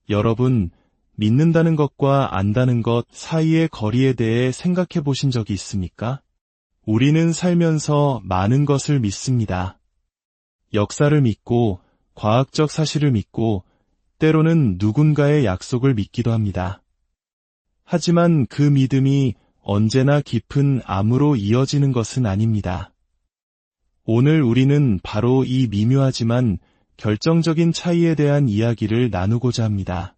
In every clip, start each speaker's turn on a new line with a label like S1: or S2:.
S1: 여러분, 믿는다는 것과 안다는 것 사이의 거리에 대해 생각해 보신 적이 있습니까? 우리는 살면서 많은 것을 믿습니다. 역사를 믿고, 과학적 사실을 믿고, 때로는 누군가의 약속을 믿기도 합니다. 하지만 그 믿음이 언제나 깊은 암으로 이어지는 것은 아닙니다. 오늘 우리는 바로 이 미묘하지만 결정적인 차이에 대한 이야기를 나누고자 합니다.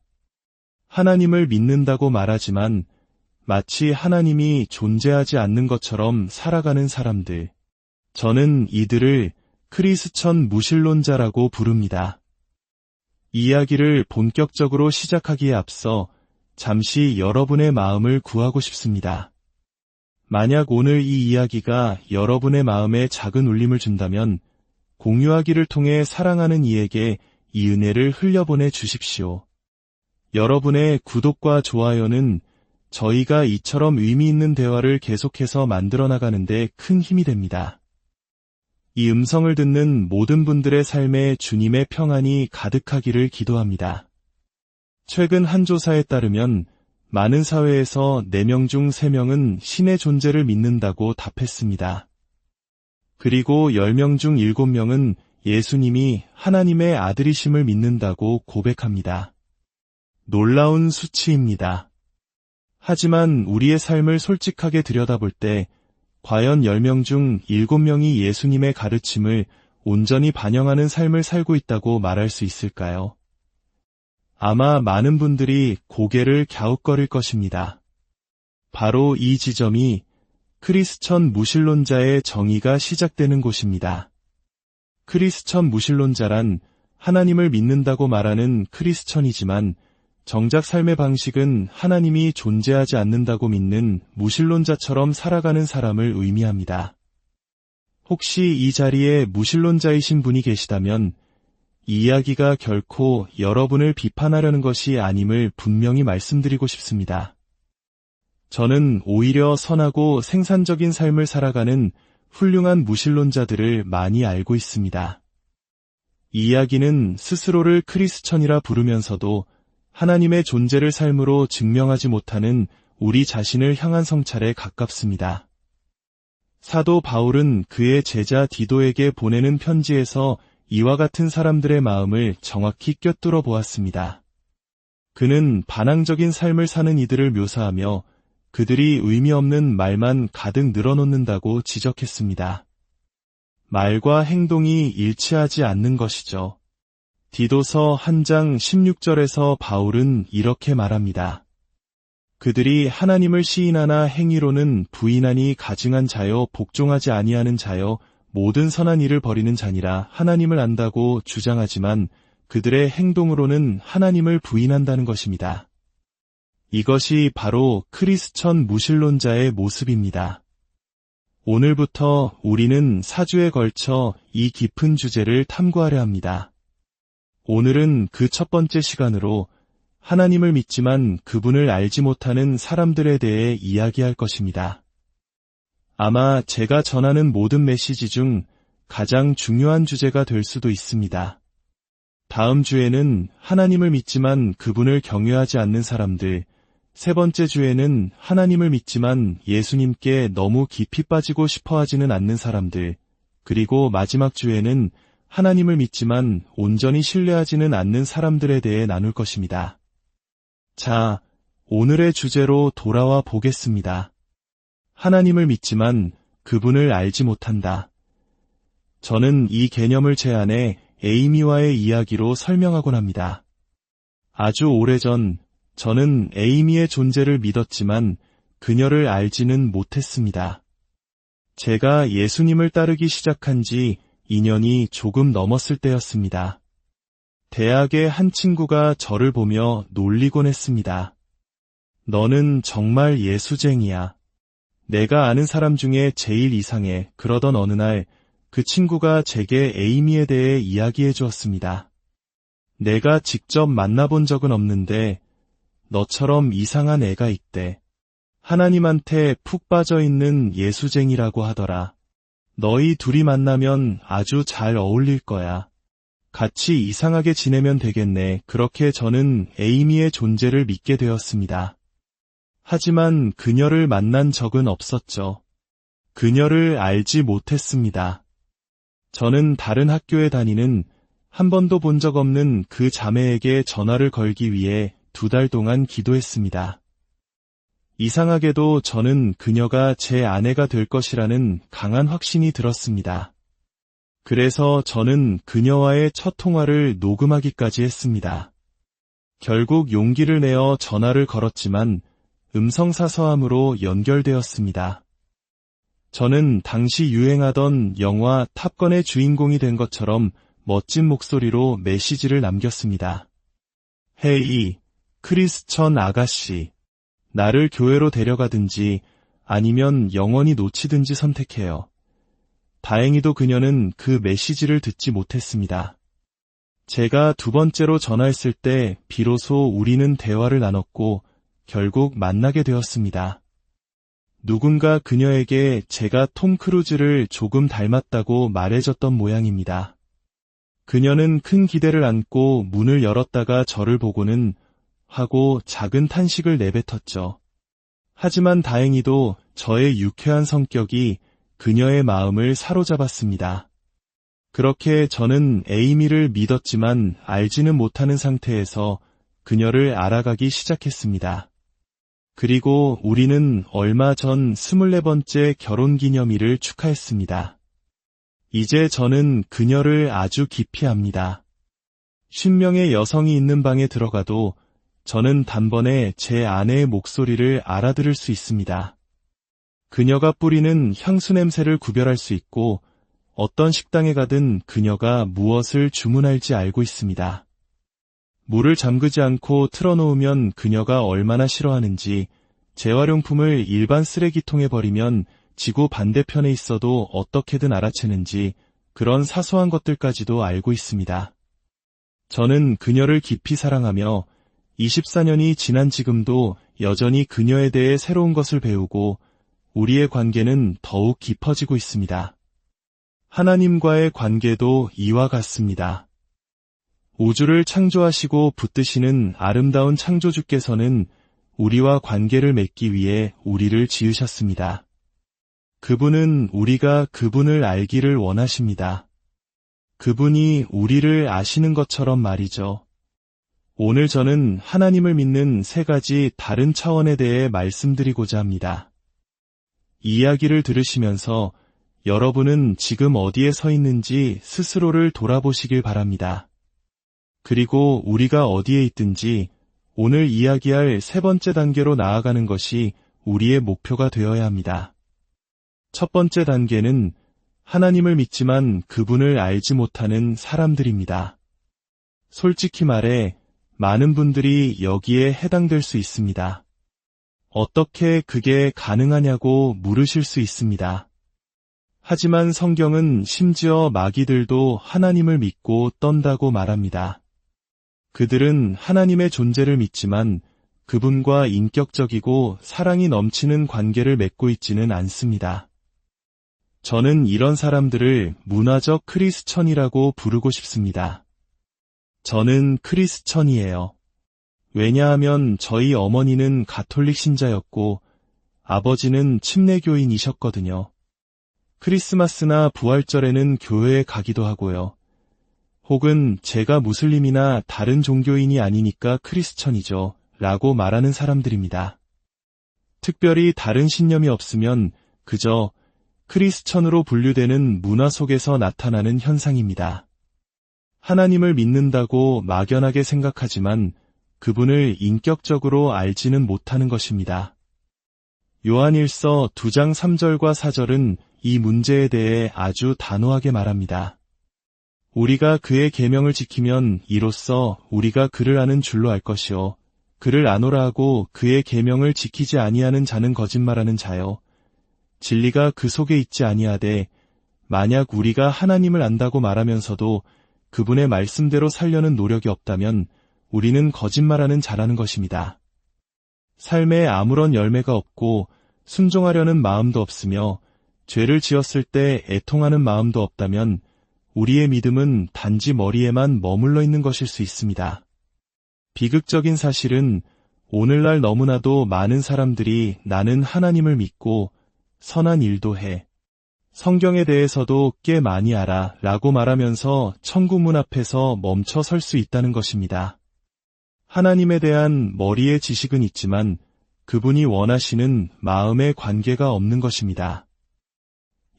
S1: 하나님을 믿는다고 말하지만 마치 하나님이 존재하지 않는 것처럼 살아가는 사람들. 저는 이들을 크리스천 무신론자라고 부릅니다. 이야기를 본격적으로 시작하기에 앞서 잠시 여러분의 마음을 구하고 싶습니다. 만약 오늘 이 이야기가 여러분의 마음에 작은 울림을 준다면 공유하기를 통해 사랑하는 이에게 이 은혜를 흘려보내 주십시오. 여러분의 구독과 좋아요는 저희가 이처럼 의미 있는 대화를 계속해서 만들어 나가는데 큰 힘이 됩니다. 이 음성을 듣는 모든 분들의 삶에 주님의 평안이 가득하기를 기도합니다. 최근 한 조사에 따르면 많은 사회에서 4명 중 3명은 신의 존재를 믿는다고 답했습니다. 그리고 10명 중 7명은 예수님이 하나님의 아들이심을 믿는다고 고백합니다. 놀라운 수치입니다. 하지만 우리의 삶을 솔직하게 들여다볼 때 과연 10명 중 7명이 예수님의 가르침을 온전히 반영하는 삶을 살고 있다고 말할 수 있을까요? 아마 많은 분들이 고개를 갸웃거릴 것입니다. 바로 이 지점이 크리스천 무신론자의 정의가 시작되는 곳입니다. 크리스천 무신론자란 하나님을 믿는다고 말하는 크리스천이지만 정작 삶의 방식은 하나님이 존재하지 않는다고 믿는 무신론자처럼 살아가는 사람을 의미합니다. 혹시 이 자리에 무신론자이신 분이 계시다면 이 이야기가 결코 여러분을 비판하려는 것이 아님을 분명히 말씀드리고 싶습니다. 저는 오히려 선하고 생산적인 삶을 살아가는 훌륭한 무신론자들을 많이 알고 있습니다. 이 이야기는 스스로를 크리스천이라 부르면서도 하나님의 존재를 삶으로 증명하지 못하는 우리 자신을 향한 성찰에 가깝습니다. 사도 바울은 그의 제자 디도에게 보내는 편지에서 이와 같은 사람들의 마음을 정확히 꿰뚫어 보았습니다. 그는 반항적인 삶을 사는 이들을 묘사하며 그들이 의미 없는 말만 가득 늘어놓는다고 지적했습니다. 말과 행동이 일치하지 않는 것이죠. 디도서 1장 16절에서 바울은 이렇게 말합니다. 그들이 하나님을 시인하나 행위로는 부인하니 가증한 자여 복종하지 아니하는 자여 모든 선한 일을 벌이는 자니라 하나님을 안다고 주장하지만 그들의 행동으로는 하나님을 부인한다는 것입니다. 이것이 바로 크리스천 무신론자의 모습입니다. 오늘부터 우리는 4주에 걸쳐 이 깊은 주제를 탐구하려 합니다. 오늘은 그 첫 번째 시간으로 하나님을 믿지만 그분을 알지 못하는 사람들에 대해 이야기할 것입니다. 아마 제가 전하는 모든 메시지 중 가장 중요한 주제가 될 수도 있습니다. 다음 주에는 하나님을 믿지만 그분을 경외하지 않는 사람들, 세 번째 주에는 하나님을 믿지만 예수님께 너무 깊이 빠지고 싶어하지는 않는 사람들, 그리고 마지막 주에는 하나님을 믿지만 온전히 신뢰하지는 않는 사람들에 대해 나눌 것입니다. 자, 오늘의 주제로 돌아와 보겠습니다. 하나님을 믿지만 그분을 알지 못한다. 저는 이 개념을 제안해 에이미와의 이야기로 설명하곤 합니다. 아주 오래전 저는 에이미의 존재를 믿었지만 그녀를 알지는 못했습니다. 제가 예수님을 따르기 시작한 지 2년이 조금 넘었을 때였습니다. 대학의 한 친구가 저를 보며 놀리곤 했습니다. 너는 정말 예수쟁이야. 내가 아는 사람 중에 제일 이상해. 그러던 어느 날 그 친구가 제게 에이미에 대해 이야기해 주었습니다. 내가 직접 만나본 적은 없는데 너처럼 이상한 애가 있대. 하나님한테 푹 빠져 있는 예수쟁이라고 하더라. 너희 둘이 만나면 아주 잘 어울릴 거야. 같이 이상하게 지내면 되겠네. 그렇게 저는 에이미의 존재를 믿게 되었습니다. 하지만 그녀를 만난 적은 없었죠. 그녀를 알지 못했습니다. 저는 다른 학교에 다니는 한 번도 본 적 없는 그 자매에게 전화를 걸기 위해 2달 동안 기도했습니다. 이상하게도 저는 그녀가 제 아내가 될 것이라는 강한 확신이 들었습니다. 그래서 저는 그녀와의 첫 통화를 녹음하기까지 했습니다. 결국 용기를 내어 전화를 걸었지만 음성사서함으로 연결되었습니다. 저는 당시 유행하던 영화 탑건의 주인공이 된 것처럼 멋진 목소리로 메시지를 남겼습니다. 헤이, 크리스천 아가씨. 나를 교회로 데려가든지 아니면 영원히 놓치든지 선택해요. 다행히도 그녀는 그 메시지를 듣지 못했습니다. 제가 2번째로 전화했을 때 비로소 우리는 대화를 나눴고 결국 만나게 되었습니다. 누군가 그녀에게 제가 톰 크루즈를 조금 닮았다고 말해줬던 모양입니다. 그녀는 큰 기대를 안고 문을 열었다가 저를 보고는 하고 작은 탄식을 내뱉었죠. 하지만 다행히도 저의 유쾌한 성격이 그녀의 마음을 사로잡았습니다. 그렇게 저는 에이미를 믿었지만 알지는 못하는 상태에서 그녀를 알아가기 시작했습니다. 그리고 우리는 얼마 전 24번째 결혼기념일을 축하했습니다. 이제 저는 그녀를 아주 깊이 압니다. 50명의 여성이 있는 방에 들어가도 저는 단번에 제 아내의 목소리를 알아들을 수 있습니다. 그녀가 뿌리는 향수 냄새를 구별할 수 있고 어떤 식당에 가든 그녀가 무엇을 주문할지 알고 있습니다. 물을 잠그지 않고 틀어놓으면 그녀가 얼마나 싫어하는지, 재활용품을 일반 쓰레기통에 버리면 지구 반대편에 있어도 어떻게든 알아채는지 그런 사소한 것들까지도 알고 있습니다. 저는 그녀를 깊이 사랑하며 24년이 지난 지금도 여전히 그녀에 대해 새로운 것을 배우고 우리의 관계는 더욱 깊어지고 있습니다. 하나님과의 관계도 이와 같습니다. 우주를 창조하시고 붙드시는 아름다운 창조주께서는 우리와 관계를 맺기 위해 우리를 지으셨습니다. 그분은 우리가 그분을 알기를 원하십니다. 그분이 우리를 아시는 것처럼 말이죠. 오늘 저는 하나님을 믿는 3가지 다른 차원에 대해 말씀드리고자 합니다. 이 이야기를 들으시면서 여러분은 지금 어디에 서 있는지 스스로를 돌아보시길 바랍니다. 그리고 우리가 어디에 있든지 오늘 이야기할 3번째 단계로 나아가는 것이 우리의 목표가 되어야 합니다. 첫 번째 단계는 하나님을 믿지만 그분을 알지 못하는 사람들입니다. 솔직히 말해 많은 분들이 여기에 해당될 수 있습니다. 어떻게 그게 가능하냐고 물으실 수 있습니다. 하지만 성경은 심지어 마귀들도 하나님을 믿고 떤다고 말합니다. 그들은 하나님의 존재를 믿지만 그분과 인격적이고 사랑이 넘치는 관계를 맺고 있지는 않습니다. 저는 이런 사람들을 문화적 크리스천이라고 부르고 싶습니다. 저는 크리스천이에요. 왜냐하면 저희 어머니는 가톨릭 신자였고 아버지는 침례교인이셨거든요. 크리스마스나 부활절에는 교회에 가기도 하고요. 혹은 제가 무슬림이나 다른 종교인이 아니니까 크리스천이죠 라고 말하는 사람들입니다. 특별히 다른 신념이 없으면 그저 크리스천으로 분류되는 문화 속에서 나타나는 현상입니다. 하나님을 믿는다고 막연하게 생각하지만 그분을 인격적으로 알지는 못하는 것입니다. 요한일서 2장 3절과 4절은 이 문제에 대해 아주 단호하게 말합니다. 우리가 그의 계명을 지키면 이로써 우리가 그를 아는 줄로 알 것이요 그를 아노라 하고 그의 계명을 지키지 아니하는 자는 거짓말하는 자요 진리가 그 속에 있지 아니하되 만약 우리가 하나님을 안다고 말하면서도 그분의 말씀대로 살려는 노력이 없다면 우리는 거짓말하는 자라는 것입니다. 삶에 아무런 열매가 없고 순종하려는 마음도 없으며 죄를 지었을 때 애통하는 마음도 없다면 우리의 믿음은 단지 머리에만 머물러 있는 것일 수 있습니다. 비극적인 사실은 오늘날 너무나도 많은 사람들이 나는 하나님을 믿고 선한 일도 해. 성경에 대해서도 꽤 많이 알아 라고 말하면서 천국 문 앞에서 멈춰 설 수 있다는 것입니다. 하나님에 대한 머리의 지식은 있지만 그분이 원하시는 마음의 관계가 없는 것입니다.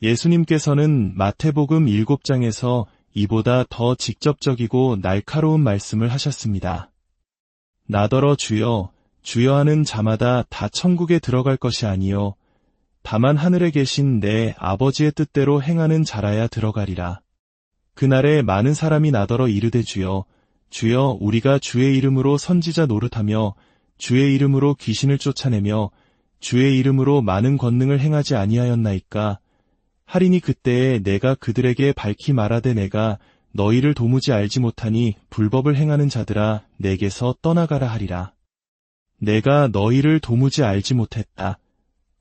S1: 예수님께서는 마태복음 7장에서 이보다 더 직접적이고 날카로운 말씀을 하셨습니다. 나더러 주여, 주여 하는 자마다 다 천국에 들어갈 것이 아니요 다만 하늘에 계신 내 아버지의 뜻대로 행하는 자라야 들어가리라. 그날에 많은 사람이 나더러 이르되 주여, 주여 우리가 주의 이름으로 선지자 노릇하며 주의 이름으로 귀신을 쫓아내며 주의 이름으로 많은 권능을 행하지 아니하였나이까? 하리니 그때에 내가 그들에게 밝히 말하되 내가 너희를 도무지 알지 못하니 불법을 행하는 자들아 내게서 떠나가라 하리라. 내가 너희를 도무지 알지 못했다.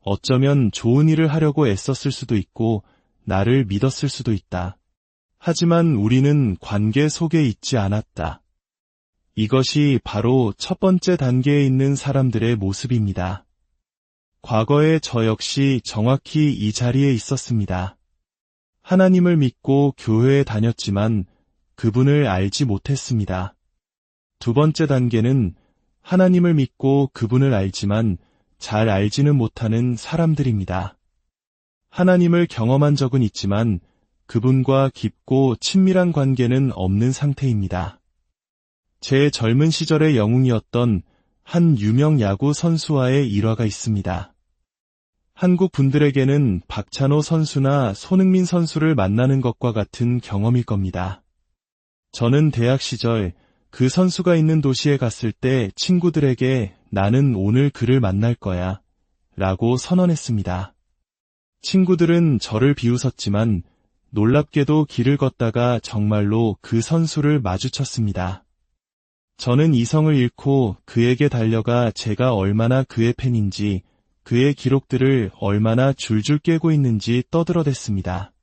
S1: 어쩌면 좋은 일을 하려고 애썼을 수도 있고 나를 믿었을 수도 있다. 하지만 우리는 관계 속에 있지 않았다. 이것이 바로 첫 번째 단계에 있는 사람들의 모습입니다. 과거에 저 역시 정확히 이 자리에 있었습니다. 하나님을 믿고 교회에 다녔지만 그분을 알지 못했습니다. 두 번째 단계는 하나님을 믿고 그분을 알지만 잘 알지는 못하는 사람들입니다. 하나님을 경험한 적은 있지만 그분과 깊고 친밀한 관계는 없는 상태입니다. 제 젊은 시절의 영웅이었던 한 유명 야구 선수와의 일화가 있습니다. 한국 분들에게는 박찬호 선수나 손흥민 선수를 만나는 것과 같은 경험일 겁니다. 저는 대학 시절 그 선수가 있는 도시에 갔을 때 친구들에게 나는 오늘 그를 만날 거야 라고 선언했습니다. 친구들은 저를 비웃었지만 놀랍게도 길을 걷다가 정말로 그 선수를 마주쳤습니다. 저는 이성을 잃고 그에게 달려가 제가 얼마나 그의 팬인지 그의 기록들을 얼마나 줄줄 꿰고 있는지 떠들어댔습니다.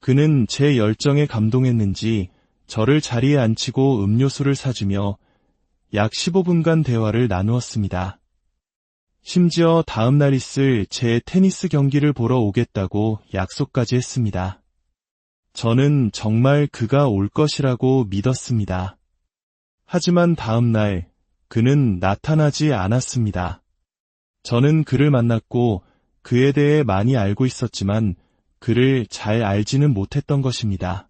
S1: 그는 제 열정에 감동했는지 저를 자리에 앉히고 음료수를 사주며 약 15분간 대화를 나누었습니다. 심지어 다음 날 있을 제 테니스 경기를 보러 오겠다고 약속까지 했습니다. 저는 정말 그가 올 것이라고 믿었습니다. 하지만 다음 날 그는 나타나지 않았습니다. 저는 그를 만났고 그에 대해 많이 알고 있었지만 그를 잘 알지는 못했던 것입니다.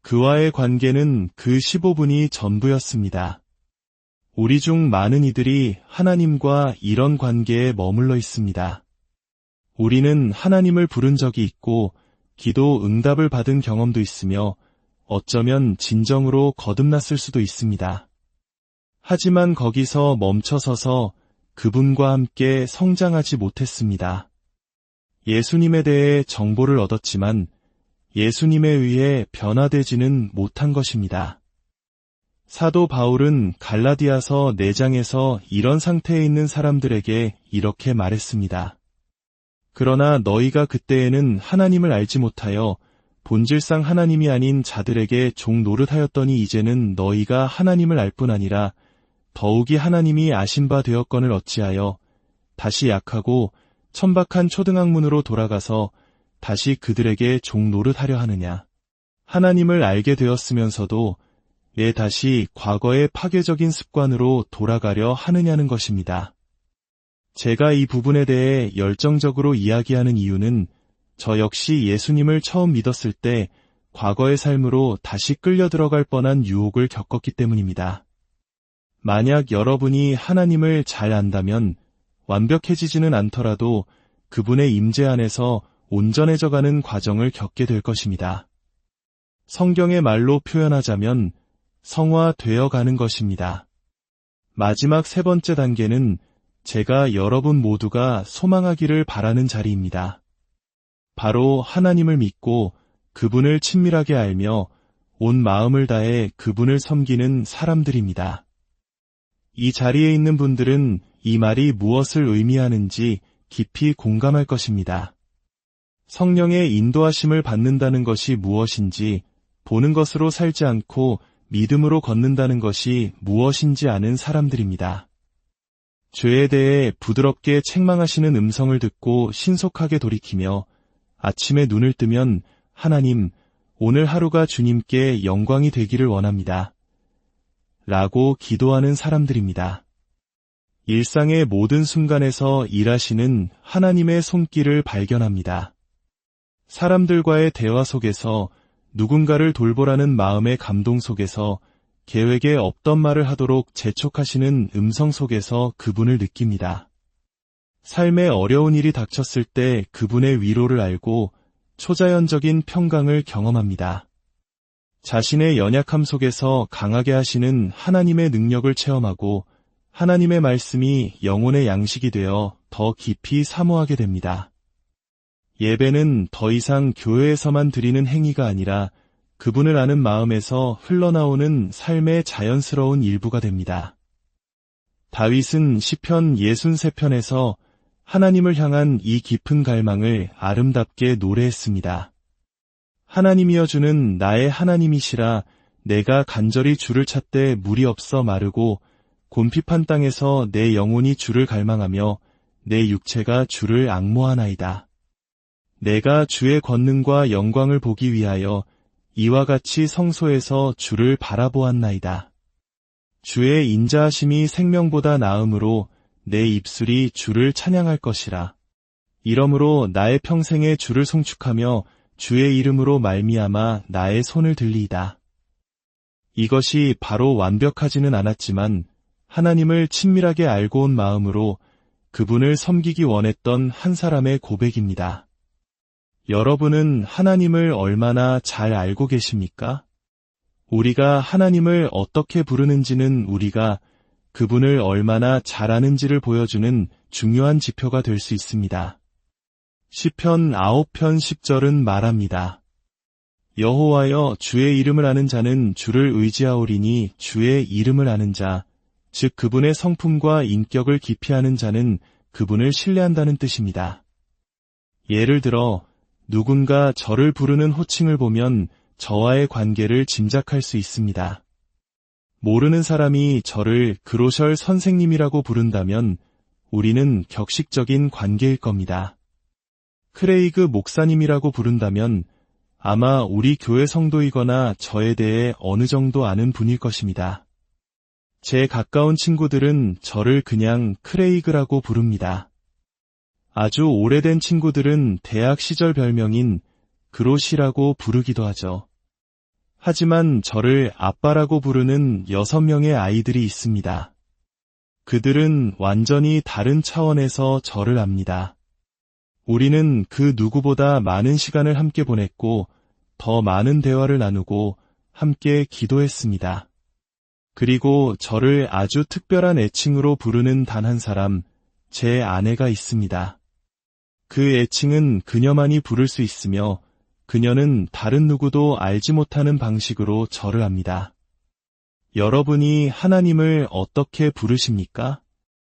S1: 그와의 관계는 그 15분이 전부였습니다. 우리 중 많은 이들이 하나님과 이런 관계에 머물러 있습니다. 우리는 하나님을 부른 적이 있고 기도 응답을 받은 경험도 있으며 어쩌면 진정으로 거듭났을 수도 있습니다. 하지만 거기서 멈춰서서 그분과 함께 성장하지 못했습니다. 예수님에 대해 정보를 얻었지만 예수님에 의해 변화되지는 못한 것입니다. 사도 바울은 갈라디아서 4장에서 이런 상태에 있는 사람들에게 이렇게 말했습니다. 그러나 너희가 그때에는 하나님을 알지 못하여 본질상 하나님이 아닌 자들에게 종 노릇하였더니 이제는 너희가 하나님을 알 뿐 아니라 더욱이 하나님이 아신 바 되었거늘 어찌하여 다시 약하고 천박한 초등학문으로 돌아가서 다시 그들에게 종 노릇하려 하느냐. 하나님을 알게 되었으면서도 왜 다시 과거의 파괴적인 습관으로 돌아가려 하느냐는 것입니다. 제가 이 부분에 대해 열정적으로 이야기하는 이유는 저 역시 예수님을 처음 믿었을 때 과거의 삶으로 다시 끌려 들어갈 뻔한 유혹을 겪었기 때문입니다. 만약 여러분이 하나님을 잘 안다면 완벽해지지는 않더라도 그분의 임재 안에서 온전해져가는 과정을 겪게 될 것입니다. 성경의 말로 표현하자면 성화되어 가는 것입니다. 마지막 세 번째 단계는 제가 여러분 모두가 소망하기를 바라는 자리입니다. 바로 하나님을 믿고 그분을 친밀하게 알며 온 마음을 다해 그분을 섬기는 사람들입니다. 이 자리에 있는 분들은 이 말이 무엇을 의미하는지 깊이 공감할 것입니다. 성령의 인도하심을 받는다는 것이 무엇인지 보는 것으로 살지 않고 믿음으로 걷는다는 것이 무엇인지 아는 사람들입니다. 죄에 대해 부드럽게 책망하시는 음성을 듣고 신속하게 돌이키며 아침에 눈을 뜨면 하나님, 오늘 하루가 주님께 영광이 되기를 원합니다. 라고 기도하는 사람들입니다. 일상의 모든 순간에서 일하시는 하나님의 손길을 발견합니다. 사람들과의 대화 속에서 누군가를 돌보라는 마음의 감동 속에서 계획에 없던 말을 하도록 재촉하시는 음성 속에서 그분을 느낍니다. 삶의 어려운 일이 닥쳤을 때 그분의 위로를 알고 초자연적인 평강을 경험합니다. 자신의 연약함 속에서 강하게 하시는 하나님의 능력을 체험하고 하나님의 말씀이 영혼의 양식이 되어 더 깊이 사모하게 됩니다. 예배는 더 이상 교회에서만 드리는 행위가 아니라 그분을 아는 마음에서 흘러나오는 삶의 자연스러운 일부가 됩니다. 다윗은 시편 63편에서 하나님을 향한 이 깊은 갈망을 아름답게 노래했습니다. 하나님이여 주는 나의 하나님이시라 내가 간절히 주를 찾되 물이 없어 마르고 곤핍한 땅에서 내 영혼이 주를 갈망하며 내 육체가 주를 앙모하나이다. 내가 주의 권능과 영광을 보기 위하여 이와 같이 성소에서 주를 바라보았나이다. 주의 인자하심이 생명보다 나음으로 내 입술이 주를 찬양할 것이라. 이러므로 나의 평생에 주를 송축하며 주의 이름으로 말미암아 나의 손을 들리이다. 이것이 바로 완벽하지는 않았지만 하나님을 친밀하게 알고 온 마음으로 그분을 섬기기 원했던 한 사람의 고백입니다. 여러분은 하나님을 얼마나 잘 알고 계십니까? 우리가 하나님을 어떻게 부르는지는 우리가 그분을 얼마나 잘 아는지를 보여주는 중요한 지표가 될 수 있습니다. 시편 9편 10절은 말합니다. 여호와여 주의 이름을 아는 자는 주를 의지하오리니 주의 이름을 아는 자, 즉 그분의 성품과 인격을 깊이 아는 자는 그분을 신뢰한다는 뜻입니다. 예를 들어 누군가 저를 부르는 호칭을 보면 저와의 관계를 짐작할 수 있습니다. 모르는 사람이 저를 그로셜 선생님이라고 부른다면 우리는 격식적인 관계일 겁니다. 크레이그 목사님이라고 부른다면 아마 우리 교회 성도이거나 저에 대해 어느 정도 아는 분일 것입니다. 제 가까운 친구들은 저를 그냥 크레이그라고 부릅니다. 아주 오래된 친구들은 대학 시절 별명인 그로시라고 부르기도 하죠. 하지만 저를 아빠라고 부르는 6명의 아이들이 있습니다. 그들은 완전히 다른 차원에서 저를 압니다. 우리는 그 누구보다 많은 시간을 함께 보냈고 더 많은 대화를 나누고 함께 기도했습니다. 그리고 저를 아주 특별한 애칭으로 부르는 단 한 사람, 제 아내가 있습니다. 그 애칭은 그녀만이 부를 수 있으며 그녀는 다른 누구도 알지 못하는 방식으로 저를 압니다. 여러분이 하나님을 어떻게 부르십니까?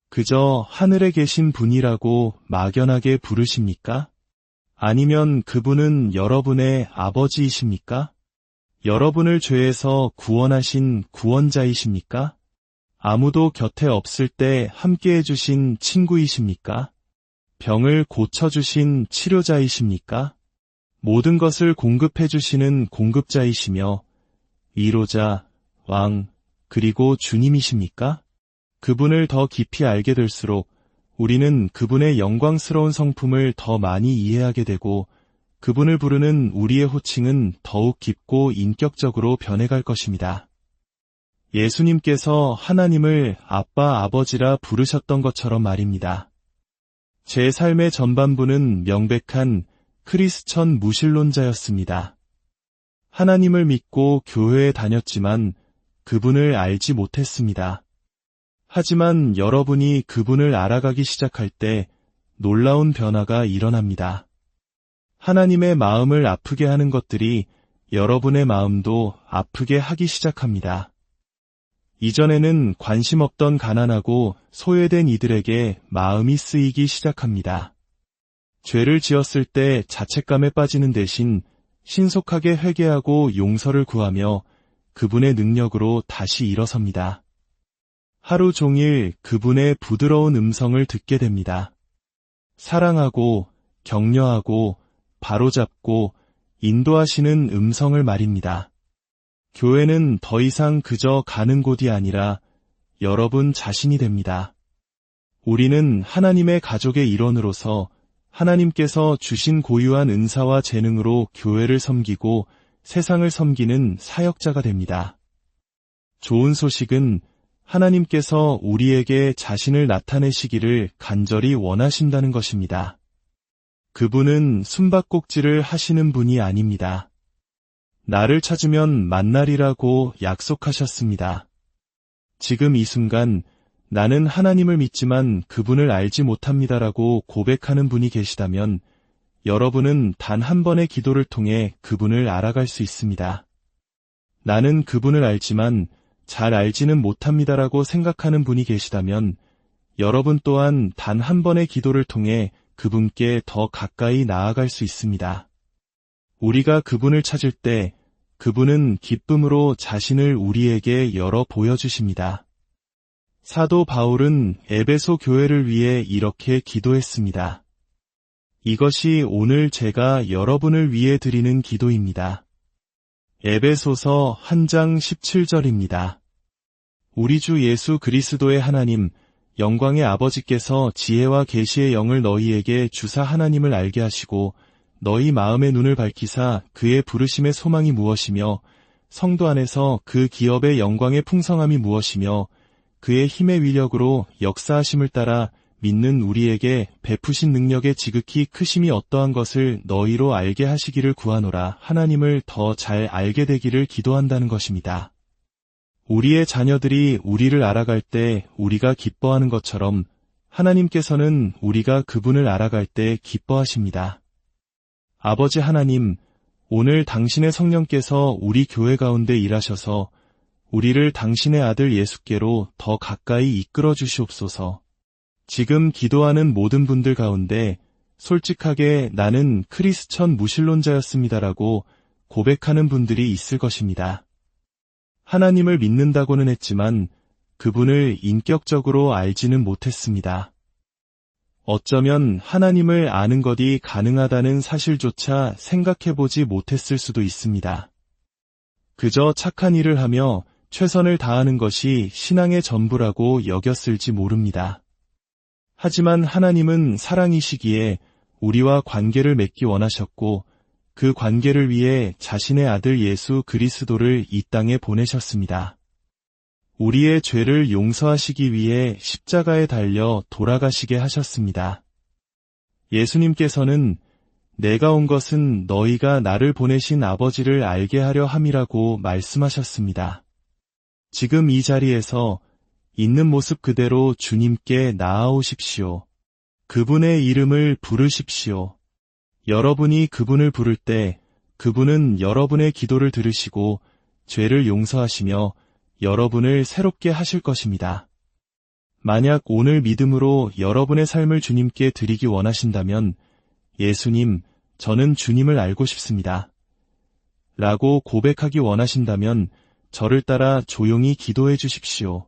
S1: 그저 하늘에 계신 분이라고 막연하게 부르십니까? 아니면 그분은 여러분의 아버지이십니까? 여러분을 죄에서 구원하신 구원자이십니까? 아무도 곁에 없을 때 함께 해주신 친구이십니까? 병을 고쳐주신 치료자이십니까? 모든 것을 공급해주시는 공급자이시며 위로자, 왕, 그리고 주님이십니까? 그분을 더 깊이 알게 될수록 우리는 그분의 영광스러운 성품을 더 많이 이해하게 되고 그분을 부르는 우리의 호칭은 더욱 깊고 인격적으로 변해갈 것입니다. 예수님께서 하나님을 아빠, 아버지라 부르셨던 것처럼 말입니다. 제 삶의 전반부는 명백한 크리스천 무신론자였습니다. 하나님을 믿고 교회에 다녔지만 그분을 알지 못했습니다. 하지만 여러분이 그분을 알아가기 시작할 때 놀라운 변화가 일어납니다. 하나님의 마음을 아프게 하는 것들이 여러분의 마음도 아프게 하기 시작합니다. 이전에는 관심 없던 가난하고 소외된 이들에게 마음이 쓰이기 시작합니다. 죄를 지었을 때 자책감에 빠지는 대신 신속하게 회개하고 용서를 구하며 그분의 능력으로 다시 일어섭니다. 하루 종일 그분의 부드러운 음성을 듣게 됩니다. 사랑하고 격려하고 바로잡고 인도하시는 음성을 말입니다. 교회는 더 이상 그저 가는 곳이 아니라 여러분 자신이 됩니다. 우리는 하나님의 가족의 일원으로서 하나님께서 주신 고유한 은사와 재능으로 교회를 섬기고 세상을 섬기는 사역자가 됩니다. 좋은 소식은 하나님께서 우리에게 자신을 나타내시기를 간절히 원하신다는 것입니다. 그분은 숨바꼭질을 하시는 분이 아닙니다. 나를 찾으면 만나리라고 약속하셨습니다. 지금 이 순간 나는 하나님을 믿지만 그분을 알지 못합니다라고 고백하는 분이 계시다면 여러분은 단 한 번의 기도를 통해 그분을 알아갈 수 있습니다. 나는 그분을 알지만 잘 알지는 못합니다라고 생각하는 분이 계시다면 여러분 또한 단 한 번의 기도를 통해 그분께 더 가까이 나아갈 수 있습니다. 우리가 그분을 찾을 때 그분은 기쁨으로 자신을 우리에게 열어 보여주십니다. 사도 바울은 에베소 교회를 위해 이렇게 기도했습니다. 이것이 오늘 제가 여러분을 위해 드리는 기도입니다. 에베소서 1장 17절입니다. 우리 주 예수 그리스도의 하나님, 영광의 아버지께서 지혜와 계시의 영을 너희에게 주사 하나님을 알게 하시고 너희 마음의 눈을 밝히사 그의 부르심의 소망이 무엇이며 성도 안에서 그 기업의 영광의 풍성함이 무엇이며 그의 힘의 위력으로 역사하심을 따라 믿는 우리에게 베푸신 능력의 지극히 크심이 어떠한 것을 너희로 알게 하시기를 구하노라. 하나님을 더 잘 알게 되기를 기도한다는 것입니다. 우리의 자녀들이 우리를 알아갈 때 우리가 기뻐하는 것처럼 하나님께서는 우리가 그분을 알아갈 때 기뻐하십니다. 아버지 하나님, 오늘 당신의 성령께서 우리 교회 가운데 일하셔서 우리를 당신의 아들 예수께로 더 가까이 이끌어 주시옵소서. 지금 기도하는 모든 분들 가운데 솔직하게 나는 크리스천 무신론자였습니다라고 고백하는 분들이 있을 것입니다. 하나님을 믿는다고는 했지만 그분을 인격적으로 알지는 못했습니다. 어쩌면 하나님을 아는 것이 가능하다는 사실조차 생각해보지 못했을 수도 있습니다. 그저 착한 일을 하며 최선을 다하는 것이 신앙의 전부라고 여겼을지 모릅니다. 하지만 하나님은 사랑이시기에 우리와 관계를 맺기 원하셨고 그 관계를 위해 자신의 아들 예수 그리스도를 이 땅에 보내셨습니다. 우리의 죄를 용서하시기 위해 십자가에 달려 돌아가시게 하셨습니다. 예수님께서는 내가 온 것은 너희가 나를 보내신 아버지를 알게 하려 함이라고 말씀하셨습니다. 지금 이 자리에서 있는 모습 그대로 주님께 나아오십시오. 그분의 이름을 부르십시오. 여러분이 그분을 부를 때 그분은 여러분의 기도를 들으시고 죄를 용서하시며 여러분을 새롭게 하실 것입니다. 만약 오늘 믿음으로 여러분의 삶을 주님께 드리기 원하신다면 예수님, 저는 주님을 알고 싶습니다. 라고 고백하기 원하신다면 저를 따라 조용히 기도해 주십시오.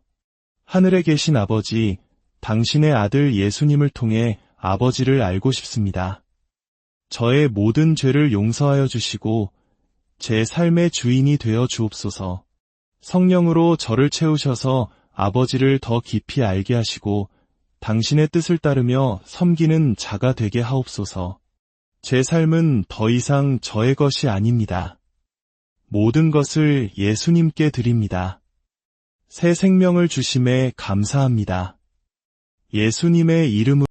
S1: 하늘에 계신 아버지, 당신의 아들 예수님을 통해 아버지를 알고 싶습니다. 저의 모든 죄를 용서하여 주시고 제 삶의 주인이 되어 주옵소서. 성령으로 저를 채우셔서 아버지를 더 깊이 알게 하시고 당신의 뜻을 따르며 섬기는 자가 되게 하옵소서. 제 삶은 더 이상 저의 것이 아닙니다. 모든 것을 예수님께 드립니다. 새 생명을 주심에 감사합니다. 예수님의 이름으로